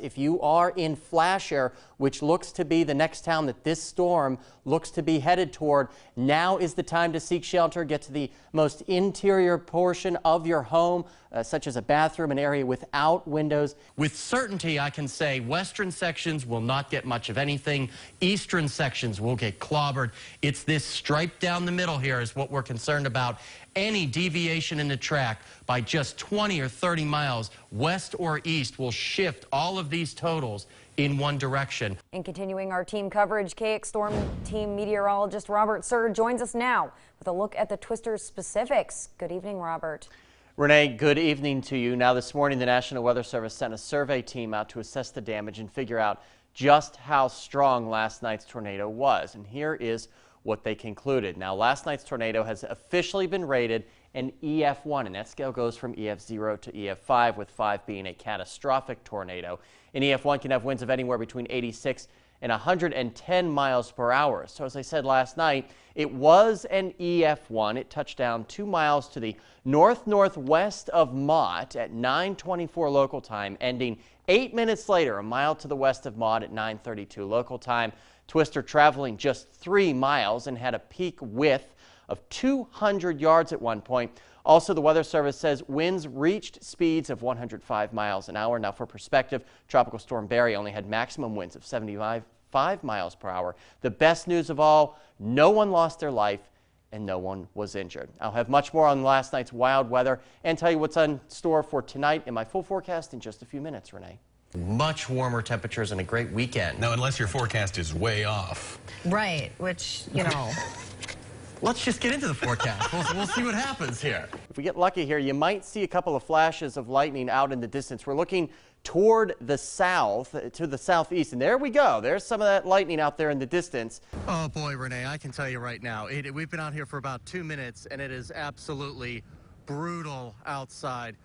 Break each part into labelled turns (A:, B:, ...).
A: If you are in Flasher, which looks to be the next town that this storm looks to be headed toward, now is the time to seek shelter. Get to the most interior portion of your home, such as a bathroom, an area without windows. With certainty, I can say western sections will not get much of anything. Eastern sections will get clobbered. It's this stripe down the middle here is what we're concerned about. Any deviation in the track by just 20 or 30 miles west or east will shift all of these totals in one direction.
B: And continuing our team coverage, KX Storm Team meteorologist Robert Suhr joins us now with a look at the twister's specifics. Good evening, Robert.
A: Renee, good evening to you. Now this morning, the National Weather Service sent a survey team out to assess the damage and figure out just how strong last night's tornado was. And here is what they concluded. Now, last night's tornado has officially been rated an EF1, and that scale goes from EF0 to EF5, with 5 being a catastrophic tornado. An EF1 can have winds of anywhere between 86 and 110 miles per hour. So as I said last night, it was an EF1. It touched down 2 miles to the northwest of MOTT at 9:24 local time, ending 8 minutes later, a mile to the west of MOTT at 9:32 local time. Twister traveling just 3 miles and had a peak width of 200 yards at one point. Also, the Weather Service says winds reached speeds of 105 miles an hour. Now, for perspective, Tropical Storm Barry only had maximum winds of 75 miles per hour. The best news of all, no one lost their life and no one was injured. I'll have much more on last night's wild weather and tell you what's in store for tonight in my full forecast in just a few minutes, Renee.
C: Much warmer temperatures and a great weekend.
D: No, unless your forecast is way off.
E: Right, which, you know.
C: Let's just get into the forecast. We'll see what happens here.
A: If we get lucky here, you might see a couple of flashes of lightning out in the distance. We're looking toward the south, to the southeast, and there we go. There's some of that lightning out there in the distance.
C: Oh boy, Renee, I can tell you right now, we've been out here for about 2 minutes, and it is absolutely brutal outside.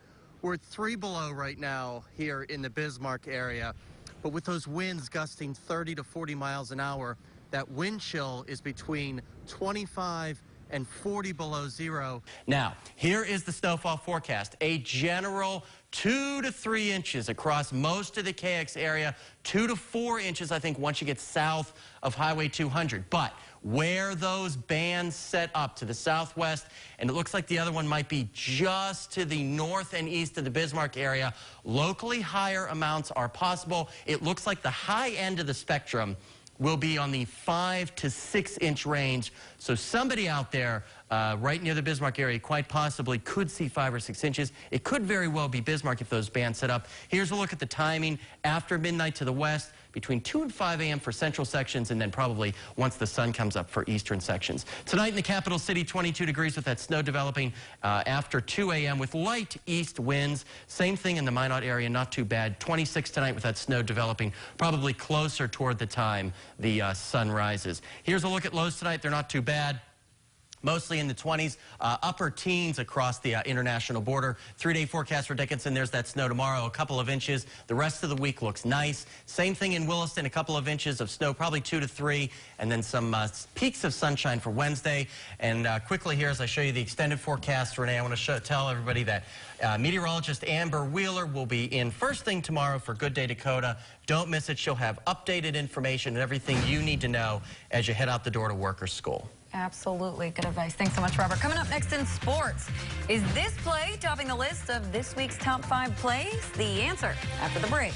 C: We're at 3 below right now here in the Bismarck area, but with those winds gusting 30 to 40 miles an hour, that wind chill is between 25 and 40 below zero. Now, here is the snowfall forecast. A general 2 to 3 inches across most of the KX area, 2 to 4 inches, I think, once you get south of Highway 200. But where those bands set up to the southwest, and it looks like the other one might be just to the north and east of the Bismarck area, locally higher amounts are possible. It looks like the high end of the spectrum will be on the 5 to 6 inch range. So somebody out there right near the Bismarck area quite possibly could see 5 or 6 inches. It could very well be Bismarck if those bands set up. Here's a look at the timing. After midnight to the west, between 2 and 5 a.m. for central sections, and then probably once the sun comes up for eastern sections. Tonight in the capital city, 22 degrees with that snow developing after 2 a.m. with light east winds. Same thing in the Minot area, not too bad. 26 tonight with that snow developing, probably closer toward the time the sun rises. Here's a look at lows tonight. They're not too bad. Mostly in the 20s, upper teens across the international border. 3-day forecast for Dickinson. There's that snow tomorrow, a couple of inches. The rest of the week looks nice. Same thing in Williston, a couple of inches of snow, probably 2 to 3, and then some peaks of sunshine for Wednesday. And quickly here, as I show you the extended forecast, Renee, I want to tell everybody that meteorologist Amber Wheeler will be in first thing tomorrow for Good Day Dakota. Don't miss it. She'll have updated information and everything you need to know as you head out the door to work or school.
E: Absolutely. Good advice. Thanks so much, Robert. Coming up next in sports, is this play topping the list of this week's top 5 plays? The answer after the break.